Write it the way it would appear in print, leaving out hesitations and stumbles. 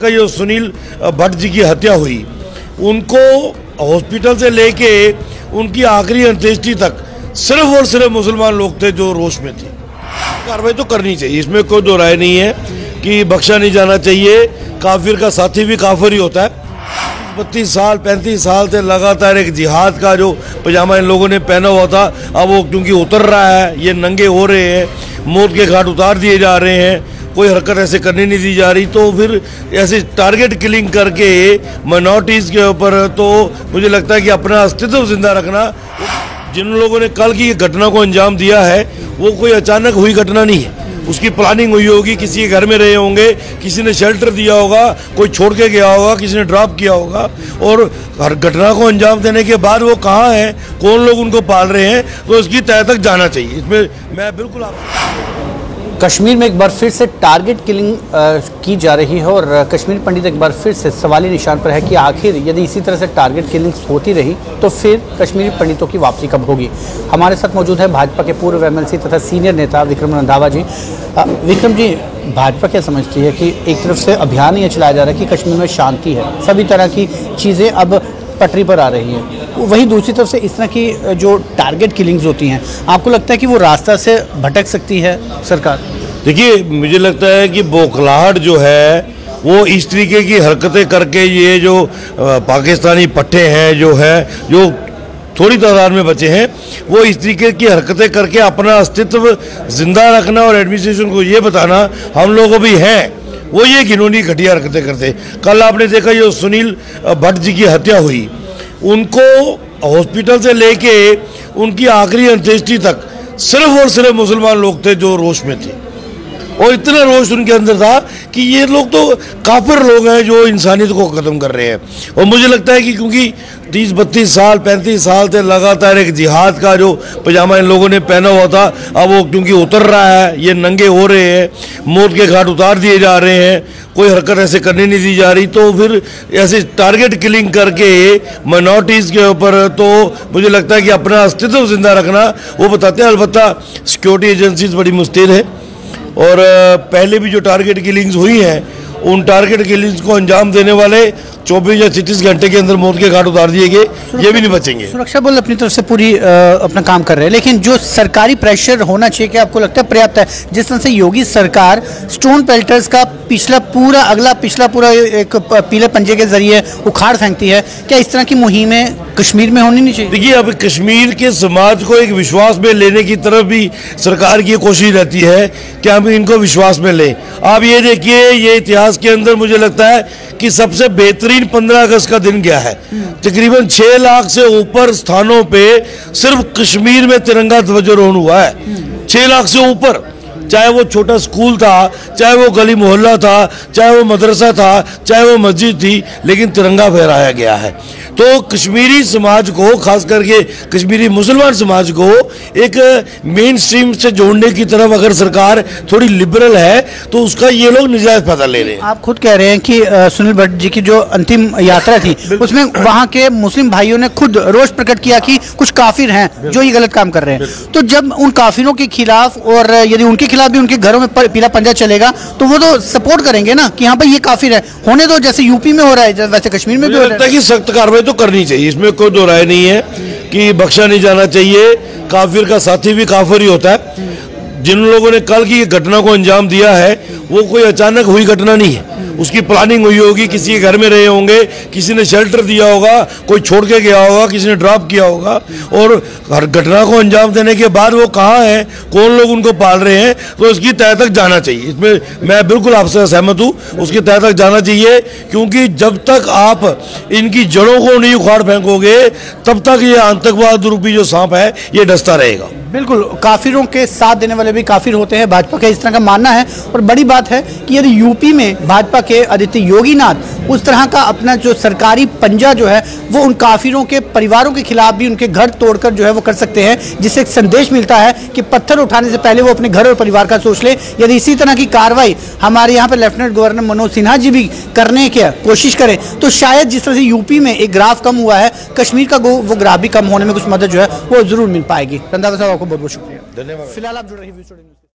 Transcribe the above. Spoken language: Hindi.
का जो सुनील भट्ट जी की हत्या हुई, उनको हॉस्पिटल से लेके उनकी आखिरी अंत्येष्टि तक सिर्फ और सिर्फ मुसलमान लोग थे जो रोष में थे। कार्रवाई तो करनी चाहिए, इसमें कोई दो राय नहीं है कि बख्शा नहीं जाना चाहिए। काफिर का साथी भी काफिर ही होता है। 32 साल 35 साल से लगातार एक जिहाद का जो पजामा इन लोगों ने पहना हुआ था, अब वो क्योंकि उतर रहा है, ये नंगे हो रहे हैं, मौत के घाट उतार दिए जा रहे हैं, कोई हरकत ऐसे करनी नहीं दी जा रही, तो फिर ऐसे टारगेट किलिंग करके माइनॉरिटीज़ के ऊपर, तो मुझे लगता है कि अपना अस्तित्व जिंदा रखना। जिन लोगों ने कल की घटना को अंजाम दिया है वो कोई अचानक हुई घटना नहीं है, उसकी प्लानिंग हुई होगी, किसी के घर में रहे होंगे, किसी ने शेल्टर दिया होगा, कोई छोड़ के गया होगा, किसी ने ड्रॉप किया होगा, और हर घटना को अंजाम देने के बाद वो कहाँ हैं, कौन लोग उनको पाल रहे हैं, तो इसकी तह तक जाना चाहिए। इसमें मैं बिल्कुल कश्मीर में एक बार फिर से टारगेट किलिंग की जा रही है और कश्मीर पंडित एक बार फिर से सवाली निशान पर है कि आखिर यदि इसी तरह से टारगेट किलिंग्स होती रही तो फिर कश्मीरी पंडितों की वापसी कब होगी। हमारे साथ मौजूद है भाजपा के पूर्व एमएलसी तथा सीनियर नेता विक्रम रंधावा जी। विक्रम जी, भाजपा क्या समझती है कि एक तरफ से अभियान ये चलाया जा रहा है कि कश्मीर में शांति है, सभी तरह की चीज़ें अब पटरी पर आ रही है, वहीं दूसरी तरफ से इस तरह की जो टारगेट किलिंग्स होती हैं, आपको लगता है कि वो रास्ता से भटक सकती है सरकार? देखिए, मुझे लगता है कि बौखलाहट जो है वो इस तरीके की हरकतें करके, ये जो पाकिस्तानी पट्टे हैं जो थोड़ी तादाद में बचे हैं, वो इस तरीके की हरकतें करके अपना अस्तित्व जिंदा रखना और एडमिनिस्ट्रेशन को ये बताना हम लोगों भी हैं, वो ये घिनौनी घटिया हरकतें करते। कल आपने देखा जो सुनील भट्ट जी की हत्या हुई, उनको हॉस्पिटल से लेके उनकी आखिरी अंत्येष्टि तक सिर्फ और सिर्फ मुसलमान लोग थे जो रोष में थे, और इतना रोष उनके अंदर था कि ये लोग तो काफिर लोग हैं जो इंसानियत को ख़त्म कर रहे हैं। और मुझे लगता है कि क्योंकि 30-32 साल 35 साल से लगातार एक जिहाद का जो पजामा इन लोगों ने पहना हुआ था, अब वो क्योंकि उतर रहा है, ये नंगे हो रहे हैं, मौत के घाट उतार दिए जा रहे हैं, कोई हरकत ऐसे करनी नहीं दी जा रही, तो फिर ऐसे टारगेट किलिंग करके माइनॉरिटीज़ के ऊपर, तो मुझे लगता है कि अपना अस्तित्व जिंदा रखना वो बताते हैं। अलबत्ता सिक्योरिटी एजेंसीज बड़ी मुस्तैद है, और पहले भी जो टारगेट किलिंग्स हुई हैं, उन टारगेट किलिंग्स को अंजाम देने वाले 24 या 36 घंटे के अंदर मौत के घाट उतार दिए गए, ये भी नहीं बचेंगे। सुरक्षा बल अपनी तरफ से पूरी अपना काम कर रहे हैं, लेकिन जो सरकारी प्रेशर होना चाहिए, क्या आपको लगता है पर्याप्त है? जिस तरह से योगी सरकार स्टोन पेल्टर्स का पिछला पूरा एक पीले पंजे के जरिए उखाड़ फेंकती है, क्या इस तरह की मुहिमें कश्मीर में होनी नहीं चाहिए? देखिए, अब कश्मीर के समाज को एक विश्वास में लेने की तरफ भी सरकार की कोशिश रहती है कि हम इनको विश्वास में लें। आप ये देखिए, ये इतिहास के अंदर मुझे लगता है कि सबसे बेहतरीन 15 अगस्त का दिन गया है। तकरीबन 6 लाख से ऊपर स्थानों पे सिर्फ कश्मीर में तिरंगा ध्वजारोहण हुआ है। 6 लाख से ऊपर, चाहे वो छोटा स्कूल था, चाहे वो गली मोहल्ला था, चाहे वो मदरसा था, चाहे वो मस्जिद थी, लेकिन तिरंगा फहराया गया है। तो कश्मीरी समाज को, खास करके कश्मीरी मुसलमान समाज को एक मेन स्ट्रीम से जोड़ने की तरफ अगर सरकार थोड़ी लिबरल है तो उसका ये लोग निजायज फायदा ले रहे हैं। आप खुद कह रहे हैं कि सुनील भट्ट जी की जो अंतिम यात्रा थी उसमें वहाँ के मुस्लिम भाइयों ने खुद रोष प्रकट किया कि कुछ काफिर हैं जो ये गलत काम कर रहे हैं। तो जब उन काफिरों के खिलाफ, और यदि उनके खिलाफ भी उनके घरों में पीला पंजा चलेगा, तो वो तो सपोर्ट करेंगे ना कि हाँ भाई ये काफिर है, होने दो, जैसे यूपी में हो रहा है वैसे कश्मीर में भी हो रहा है। सख्त कार्रवाई तो करनी चाहिए, इसमें कोई दो राय नहीं है कि बख्शा नहीं जाना चाहिए। काफिर का साथी भी काफिर ही होता है। जिन लोगों ने कल की घटना को अंजाम दिया है वो कोई अचानक हुई घटना नहीं है, उसकी प्लानिंग हुई होगी, किसी के घर में रहे होंगे, किसी ने शेल्टर दिया होगा, कोई छोड़ के गया होगा, किसी ने ड्रॉप किया होगा, और हर घटना को अंजाम देने के बाद वो कहाँ हैं, कौन लोग उनको पाल रहे हैं, तो उसकी तह तक जाना चाहिए। इसमें मैं बिल्कुल आपसे सहमत हूँ, उसकी तह तक जाना चाहिए, क्योंकि जब तक आप इनकी जड़ों को नहीं उखाड़ फेंकोगे तब तक ये आतंकवाद रूपी जो सांप है ये डसता रहेगा। बिल्कुल, काफिरों के साथ देने वाले भी काफिर होते हैं, भाजपा का इस तरह का मानना है। और बड़ी बात है कि यदि यूपी में भाजपा के आदित्य योगीनाथ उस तरह का अपना जो सरकारी पंजा जो है वो उन काफिरों के परिवारों के खिलाफ भी उनके घर तोड़कर जो है वो कर सकते हैं, जिससे एक संदेश मिलता है कि पत्थर उठाने से पहले वो अपने घर और परिवार का सोच ले। यदि इसी तरह की कार्रवाई हमारे यहाँ पे लेफ्टिनेंट गवर्नर मनोज सिन्हा जी भी करने की कोशिश करें तो शायद जिस तरह से यूपी में एक ग्राफ कम हुआ है, कश्मीर का वो ग्राफ भी कम होने में कुछ मदद जो है वो जरूर मिल पाएगी। रंधावा साहब, आपको बहुत बहुत शुक्रिया, धन्यवाद। फिलहाल आप जुड़ रही